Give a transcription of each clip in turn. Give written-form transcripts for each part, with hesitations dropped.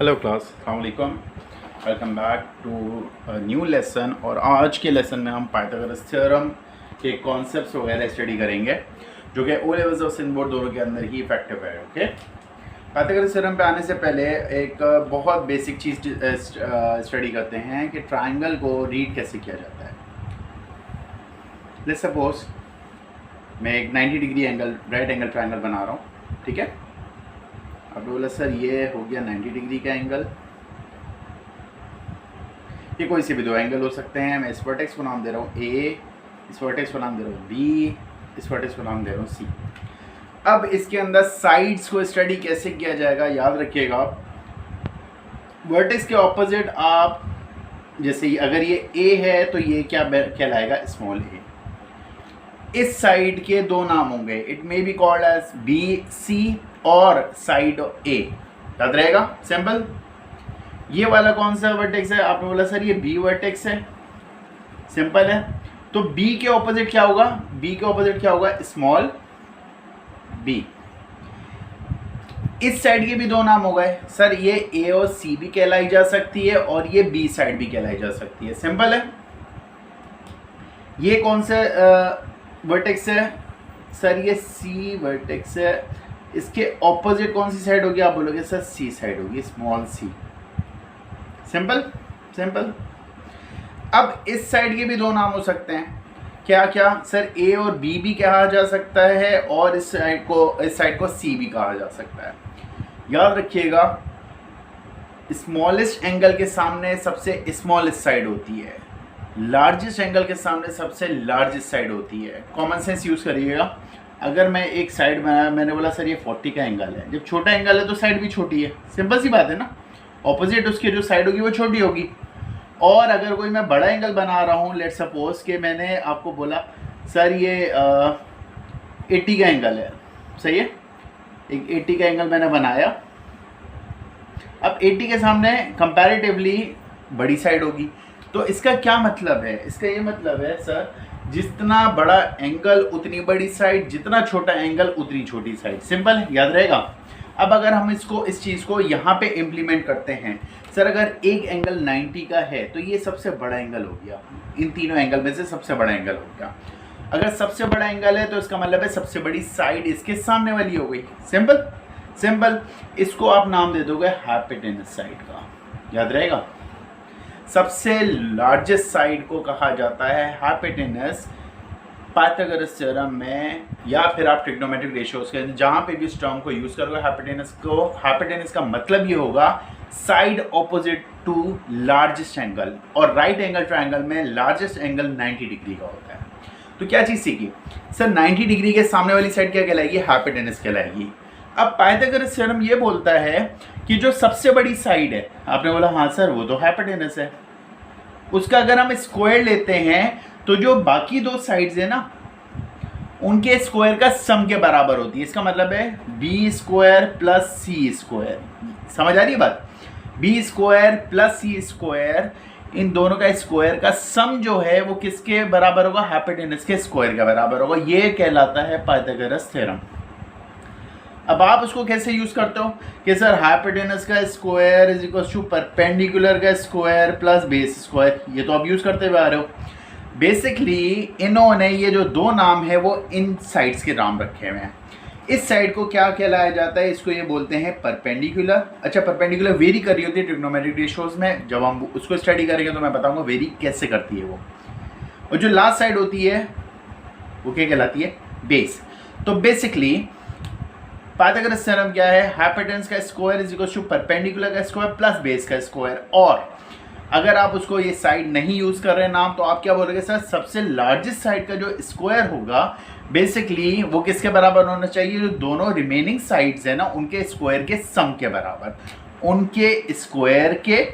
Hello class, अस्सलाम वालेकुम। Welcome back to new lesson. और आज के लेसन में हम पाइथागोरस थ्योरम के कॉन्सेप्ट्स वगैरह स्टडी करेंगे जो कि ओ लेवल्स और सिंध बोर्ड दोनों के अंदर ही इफेक्टिव है। ओके, पाइथागोरस थ्योरम पे आने से पहले एक बहुत बेसिक चीज़ स्टडी करते हैं कि ट्राइंगल को रीड कैसे किया जाता है। लेट्स सपोज मैं एक 90 degree angle right angle triangle बना रहा हूँ, ठीक है। अब बोला सर ये हो गया 90 डिग्री का एंगल। ये कोई से भी दो एंगल हो सकते हैं। मैं इस वर्टेक्स को नाम दे रहा हूँ ए, इस वर्टेक्स को नाम दे रहा हूँ बी, इस वर्टेक्स को नाम दे रहा हूँ सी। अब इसके अंदर साइड्स को स्टडी कैसे किया जाएगा, याद रखिएगा। वर्टेक्स के ऑपोजिट आप जैसे अगर ये ए है तो ये क्या कहलाएगा, स्मॉल ए। इस साइड के दो नाम होंगे, it may be called as B C और साइड ए। याद रहेगा, सिंपल। ये वाला कौन सा वर्टेक्स है, आपने बोला सर ये बी वर्टेक्स है, सिंपल है। तो बी के ऑपोजिट क्या होगा, बी के ऑपोजिट क्या होगा, स्मॉल बी। इस साइड के भी दो नाम हो गए, सर ये ए और सी भी कहलाई जा सकती है और ये बी साइड भी कहलाई जा सकती है, सिंपल है। ये कौन सा वर्टेक्स है, सर ये सी वर्टेक्स है। इसके ऑपोजिट कौन सी साइड होगी, आप बोलोगे सर सी साइड होगी, स्मॉल सी, सिंपल सिंपल। अब इस साइड के भी दो नाम हो सकते हैं, क्या क्या, सर ए और बी भी कहा जा सकता है और इस साइड को सी भी कहा जा सकता है। याद रखिएगा, स्मॉलेस्ट एंगल के सामने सबसे स्मॉलेस्ट साइड होती है, लार्जेस्ट एंगल के सामने सबसे लार्जेस्ट साइड होती है। कॉमन सेंस यूज़ करिएगा। अगर मैं एक साइड बनाया, मैंने बोला सर ये 40 का एंगल है, जब छोटा एंगल है तो साइड भी छोटी है, सिंपल सी बात है ना। ऑपोजिट उसकी जो साइड होगी वो छोटी होगी। और अगर कोई मैं बड़ा एंगल बना रहा हूँ, लेट सपोज कि मैंने आपको बोला सर ये 80 का एंगल है, सही है, एक 80 का एंगल मैंने बनाया। अब 80 के सामने कंपैरेटिवली बड़ी साइड होगी, तो इसका क्या मतलब है, इसका ये मतलब है सर जितना बड़ा एंगल उतनी बड़ी साइड, जितना छोटा एंगल उतनी छोटी साइड, सिंपल है, याद रहेगा। अब अगर हम इस चीज़ को यहाँ पे इम्प्लीमेंट करते हैं, सर अगर एक एंगल 90 का है तो ये सबसे बड़ा एंगल हो गया, इन तीनों एंगल में से सबसे बड़ा एंगल हो गया। अगर सबसे बड़ा एंगल है तो इसका मतलब है सबसे बड़ी साइड इसके सामने वाली हो गई, सिंपल सिंपल। इसको आप नाम दे दोगे हाइपोटेनस साइड का, याद रहेगा। सबसे लार्जेस्ट साइड को कहा जाता है हाइपोटेनस पाइथागोरस थ्योरम में, या फिर आप ट्रिग्नोमेट्रिक रेशियोज के जहाँ पे भी इस टर्म को यूज़ करोगे हाइपोटेनस को। हाइपोटेनस का मतलब ये होगा side opposite to largest angle, और राइट एंगल ट्रायंगल में लार्जेस्ट एंगल 90 डिग्री का होता है। तो क्या चीज़ सीखी सर, 90 डिग्री के सामने वाली साइड क्या कहलाएगी, हाइपोटेनस कहलाएगी। अब पाइथागोरस थ्योरम ये बोलता है कि जो सबसे बड़ी साइड है, आपने बोला हाँ सर वो तो हाइपोटेनस है, उसका अगर हम स्क्वायर लेते हैं तो जो बाकी दो साइड्स है ना उनके स्क्वायर का सम के बराबर होती है। इसका मतलब है बी स्क्वायर प्लस सी स्क्वायर, समझ आ रही है बात। बी स्क्वायर प्लस सी स्क्वायर, इन दोनों का स्क्वायर का सम जो है वो किसके बराबर होगा, हाइपोटेनस के स्क्वायर के बराबर होगा। ये कहलाता है पाइथागोरस थ्योरम। अब आप उसको कैसे यूज करते हो कि सर हाइपोटेनस का square is equal to perpendicular का स्क्वायर प्लस बेस स्क्वायर, ये तो आप यूज करते हुए आ रहे हो। बेसिकली इन्होंने ये जो दो नाम है वो इन साइड्स के नाम रखे हुए हैं। इस साइड को क्या कहलाया जाता है, इसको ये बोलते हैं परपेंडिकुलर। अच्छा, परपेंडिकुलर वेरी कर रही होती है ट्रिग्नोमेट्रिक रेशियोज में, जब हम उसको स्टडी करेंगे तो मैं बताऊंगा वेरी कैसे करती है वो। और जो लास्ट साइड होती है वो क्या कहलाती है, बेस। तो बेसिकली पाइथागोरस थ्योरम क्या है, हाइपोटेनस का square is equal to perpendicular का स्क्वायर प्लस बेस का स्क्वायर। और अगर आप उसको ये साइड नहीं यूज कर रहे नाम, तो आप क्या बोलोगे सर सबसे लार्जेस्ट साइड का जो स्क्वायर होगा बेसिकली वो किसके बराबर होना चाहिए, जो दोनों रिमेनिंग साइड्स है ना उनके स्क्वायर के सम के बराबर, उनके स्क्वायर के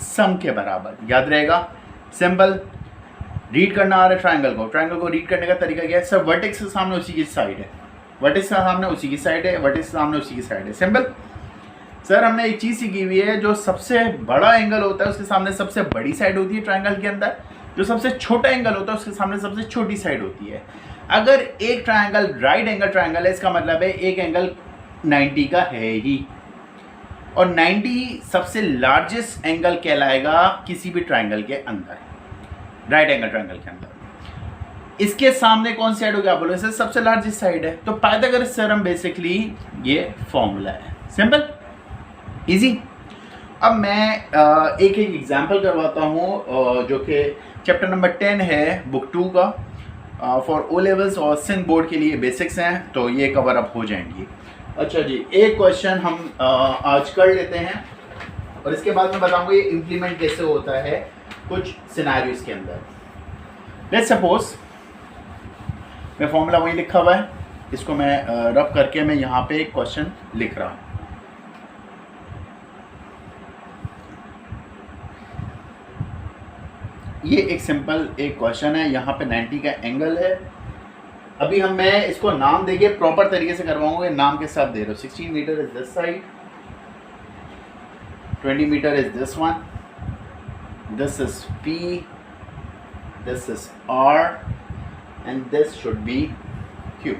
सम के बराबर, याद रहेगा, सिंपल। रीड करना आ रहा है ट्राइंगल को रीड करने का तरीका क्या है, सर वर्टेक्स के सामने उसी की साइड है, वर्टेक्स के सामने उसी की साइड है, वर्टेक्स के सामने उसी की साइड है, सिंपल। सर हमने एक चीज़ सीखी हुई है, जो सबसे बड़ा एंगल होता है उसके सामने सबसे बड़ी साइड होती है ट्रायंगल के अंदर, जो सबसे छोटा एंगल होता है उसके सामने सबसे छोटी साइड होती है। अगर एक ट्रायंगल राइट एंगल ट्रायंगल है, इसका मतलब है एक एंगल 90 का है ही, और 90 सबसे लार्जेस्ट एंगल कहलाएगा किसी भी ट्राइंगल के अंदर, राइट एंगल ट्राइंगल के अंदर। इसके सामने कौन सी साइड होगी, आप बोलोगे सर सबसे लार्जेस्ट साइड है, तो पाइथागोरस थ्योरम बेसिकली ये फॉर्मूला है, सिंपल इजी। अब मैं एक एक एग्जांपल करवाता हूँ जो कि चैप्टर नंबर 10 है बुक 2 का, फॉर ओ लेवल्स और सिंध बोर्ड के लिए बेसिक्स हैं, तो ये कवर अप हो जाएंगी। अच्छा जी, एक क्वेश्चन हम आज कर लेते हैं और इसके बाद मैं बताऊंगा ये इम्प्लीमेंट कैसे होता है कुछ सिनेरियोस के अंदर। लेट्स सपोज मैं फॉर्मूला वहीं लिखा हुआ है, इसको मैं रफ करके मैं यहाँ पे एक क्वेश्चन लिख रहा हूँ। ये एक सिंपल एक क्वेश्चन है, यहाँ पे 90 का एंगल है। अभी मैं इसको नाम देके प्रॉपर तरीके से करवाऊंगा, नाम के साथ दे रहा हूँ। 16 meter is this side, 20 meter is this one, this is P, this is R and this should be Q।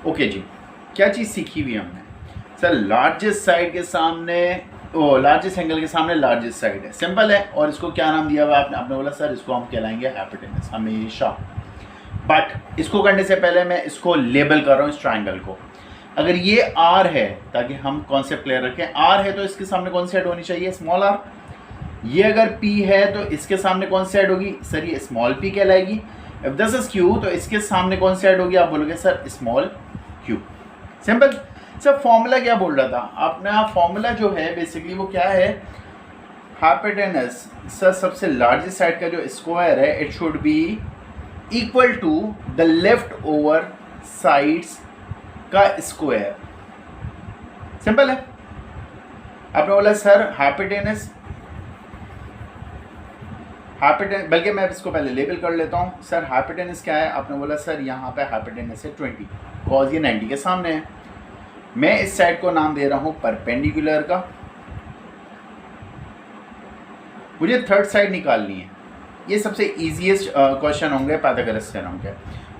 Okay जी, क्या चीज़ सीखी हुई हमने सर, लार्जेस्ट साइड के सामने लार्जेस्ट एंगल के सामने लार्जेस्ट साइड है, सिंपल है। और इसको क्या नाम दिया हुआ आपने बोला सर इसको हम कहलाएंगे हाइपोटेनस हमेशा। बट इसको करने से पहले मैं इसको लेबल कर रहा हूँ इस ट्राइंगल को। अगर ये R है, ताकि हम कॉन्सेप्ट क्लियर रखें, R है तो इसके सामने कौन सी साइड होनी चाहिए, स्मॉल r। ये अगर P है तो इसके सामने कौन सी साइड होगी सर, ये स्मॉल p कहलाएगी। इफ दिस इज Q तो इसके सामने कौन सी साइड होगी, आप बोलोगे sir small q, simple. Sir formula क्या बोल रहा था अपना, फॉर्मूला जो है बेसिकली वो क्या है, हाइपोटेनस सर सबसे लार्जेस्ट साइड का जो स्क्वायर है it should be equal to the left over sides का स्क्वायर, सिंपल है। आपने बोला सर हाइपोटेनस, बल्कि मैं इसको पहले लेबल कर लेता हूँ। सर हाइपोटेनस क्या है, आपने बोला सर यहाँ पे हाइपोटेनस है 20, कॉज ये 90 के सामने है। मैं इस साइड को नाम दे रहा हूँ परपेंडिकुलर का, मुझे थर्ड साइड निकालनी है। ये सबसे इजीएस्ट क्वेश्चन होंगे पाइथागोरस थ्योरम के।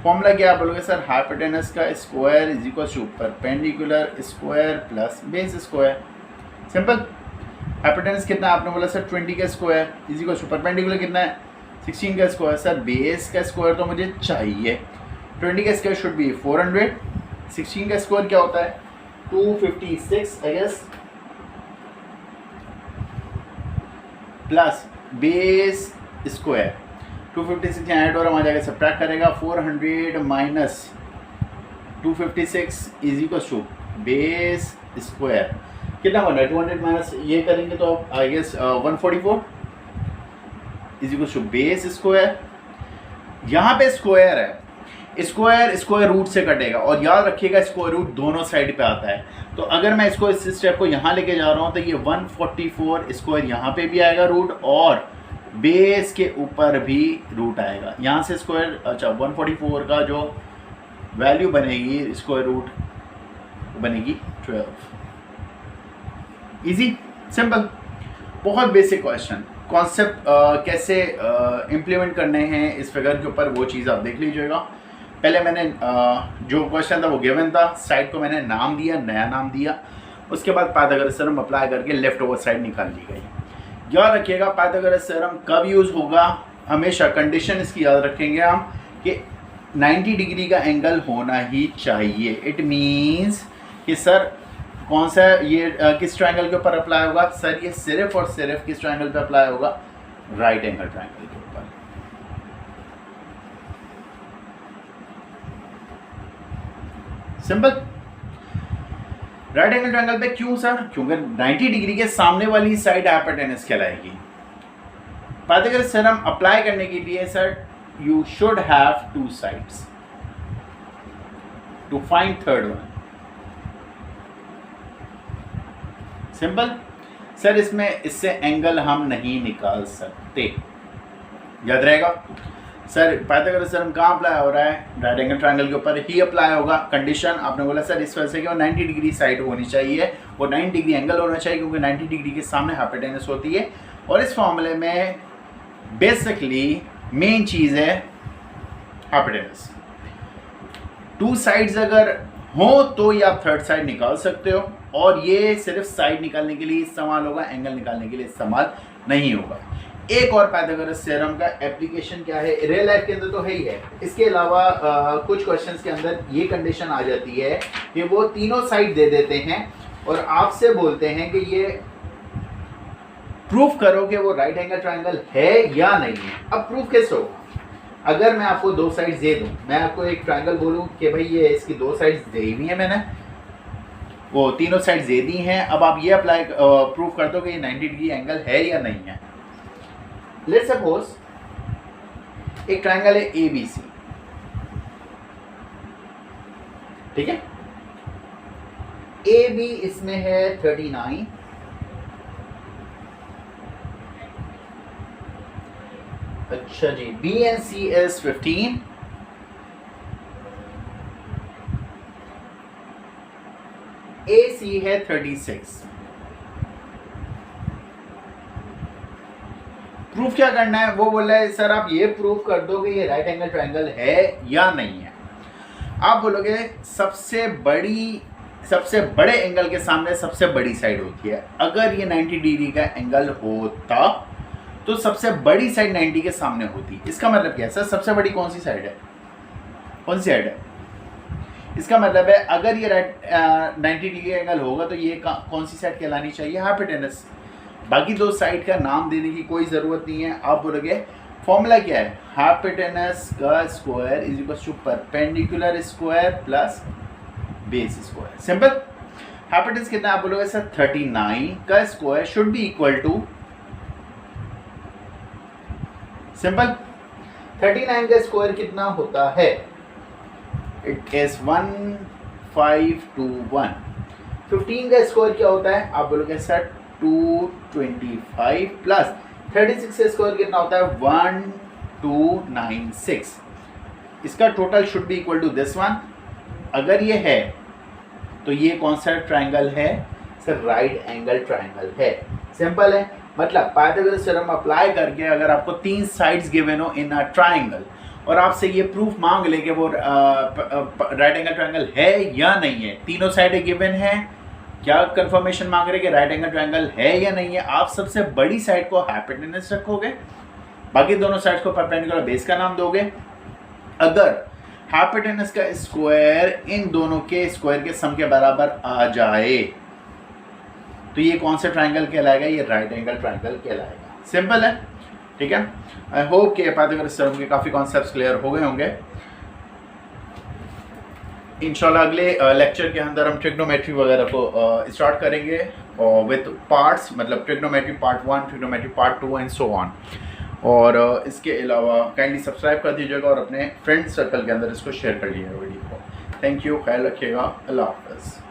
फॉर्मूला क्या आप बोलोगे सर, हाइपोटेनस का square is equal to perpendicular square plus base square, simple. Hypotenuse कितना आपने बोला सर 20 का square is equal to perpendicular कितना है 16 का स्क्वायर। सर बेस का स्क्वायर तो मुझे चाहिए, 20 का स्क्वायर शुड बी 400, 16 का स्क्वायर क्या होता है 256 I guess, plus base square 256 यहाँ ऐड और हम आ जाएगा, सब्ट्रैक्ट करेगा 400 minus 256 is equal to base square कितना बन रहा है 200 माइनस ये करेंगे तो I guess 144 is equal to base square. यहाँ पे स्क्वायर है, स्क्वायर रूट से कटेगा और याद रखिएगा स्क्वायर रूट दोनों साइड पे आता है। तो अगर मैं इसको इस स्टेप को यहाँ लेके जा रहा हूँ तो ये 144 स्क्वायर यहाँ पे भी आएगा रूट और बेस के ऊपर भी रूट आएगा। यहाँ से स्क्वायर अच्छा 144 का जो वैल्यू बनेगी स्क्वायर रूट बनेगी 12। इजी सिंपल, बहुत बेसिक क्वेश्चन। कॉन्सेप्ट कैसे इम्प्लीमेंट करने हैं इस फिगर के ऊपर वो चीज़ आप देख लीजिएगा। पहले मैंने जो क्वेश्चन था वो गिवन था, साइड को मैंने नाम दिया, नया नाम दिया, उसके बाद पाइथागोरस थ्योरम अप्लाई करके लेफ्ट ओवर साइड निकाल ली गई। याद रखिएगा पाइथागोरस थ्योरम कब यूज़ होगा, हमेशा कंडीशन इसकी याद रखेंगे हम कि 90 डिग्री का एंगल होना ही चाहिए। इट मीन्स कि सर कौन सा ये किस ट्रायंगल के ऊपर अप्लाई होगा, सर ये सिर्फ और सिर्फ किस ट्रायंगल पे अप्लाई होगा, राइट एंगल ट्रायंगल के ऊपर। सिंपल, राइट एंगल ट्रायंगल पे क्यों सर, क्योंकि 90 डिग्री के सामने वाली साइड हाइपोटेनस कहलाएगी। पाइथागोरस थ्योरम अप्लाई करने के लिए sir you should have two sides to find third one. Simple sir, इसमें इससे एंगल हम नहीं निकाल सकते, याद रहेगा। सर पाइथागोरस थ्योरम कहाँ अप्लाई हो रहा है, राइट एंगल ट्रायंगल के ऊपर ही अप्लाई होगा। कंडीशन आपने बोला सर इस वजह से कि वो 90 डिग्री साइड होनी चाहिए, वो 90 डिग्री एंगल होना चाहिए क्योंकि 90 डिग्री के सामने हाइपोटेनस होती है। और इस फॉर्मूले में बेसिकली मेन चीज़ है हाइपोटेनस। टू साइड्स अगर हो तो ये आप थर्ड साइड निकाल सकते हो और ये सिर्फ साइड निकालने के लिए इस्तेमाल होगा, एंगल निकालने के लिए इस्तेमाल नहीं होगा। एक और पाइथागोरस थ्योरम का एप्लीकेशन क्या है, रियल लाइफ के अंदर तो है ही है, इसके अलावा कुछ क्वेश्चंस के अंदर ये कंडीशन आ जाती है कि वो तीनों साइड दे देते हैं और आपसे बोलते हैं कि ये प्रूफ करो कि वो राइट एंगल ट्रायंगल है या नहीं है। अब प्रूफ कैसे होगा? अगर मैं आपको दो साइड्स दे दूं, मैं आपको एक ट्रायंगल बोलूं कि भाई ये इसकी दो साइड्स दे हुई हैं, मैंने वो तीनों साइड्स दे दी हैं, अब आप ये अप्लाई प्रूफ कर दो कि ये 90 डिग्री एंगल है या नहीं है। लेट्स सपोज एक ट्रायंगल है ABC, ठीक है, AB इसमें है 39, अच्छा जी, B and C is 15, AC है 36। प्रूफ क्या करना है? वो बोल रहा है सर आप ये प्रूफ कर दो कि ये राइट एंगल ट्रायंगल है या नहीं है। आप बोलोगे सबसे बड़े एंगल के सामने सबसे बड़ी साइड होती है। अगर ये 90 डिग्री का एंगल होता तो सबसे बड़ी साइड 90 के सामने होती। इसका मतलब क्या है सर? सबसे बड़ी कौन सी साइड है? कौन सी साइड है? इसका मतलब है अगर ये 90 डिग्री एंगल होगा तो ये कौन सी साइड कहलानी चाहिए? हाइपोटेनस। बाकी दो साइड का नाम देने की कोई ज़रूरत नहीं है। आप बोलोगे फॉर्मूला क्या है? हाइपोटेनस का square is equal to perpendicular square plus base square. Simple. Hypotenuse कितना? आप बोलोगे सर 39 का square should be equal to, simple, 39 का स्क्वायर कितना होता है? It is 1521। 15 का स्क्वायर क्या होता है? आप बोलोगे सर 225 प्लस 36 का स्क्वायर कितना होता है? 1296। इसका total should be equal to this one. अगर ये है तो ये कौन सा ट्रायंगल है? सर राइट एंगल ट्रायंगल है। सिंपल है। मतलब पाइथागोरस थ्योरम अप्लाई करके अगर आपको तीन साइड्स गिवन हो इन अ ट्रायंगल और आपसे ये प्रूफ मांग ले कि वो राइट एंगल ट्रायंगल है या नहीं है, तीनों साइडें गिवन है, क्या कंफर्मेशन मांग रहे कि राइट एंगल ट्रायंगल है या नहीं है, आप सबसे बड़ी साइड को हाइपोटेनस रखोगे, बाकी दोनों साइड्स को परपेंडिकुलर बेस का नाम दोगे। अगर हाइपोटेनस का स्क्वायर इन दोनों के स्क्वायर के सम के बराबर आ जाए तो ये कौन सा ट्रायंगल कहलाएगा? ये राइट एंगल ट्रायंगल कहलाएगा। सिंपल है, ठीक है। आई होप कि पाइथागोरस थ्योरम के काफ़ी कॉन्सेप्ट्स क्लियर हो गए होंगे। इंशाल्लाह अगले लेक्चर के अंदर हम ट्रिग्नोमेट्री वगैरह को स्टार्ट करेंगे और विथ पार्ट्स, मतलब trigonometry part 1, trigonometry part 2 and so on. और इसके अलावा काइंडली सब्सक्राइब कर दीजिएगा और अपने फ्रेंड सर्कल के अंदर इसको शेयर कर लीजिएगा वीडियो को। थैंक यू, ख्याल रखिएगा, अल्लाह हाफ़िज़।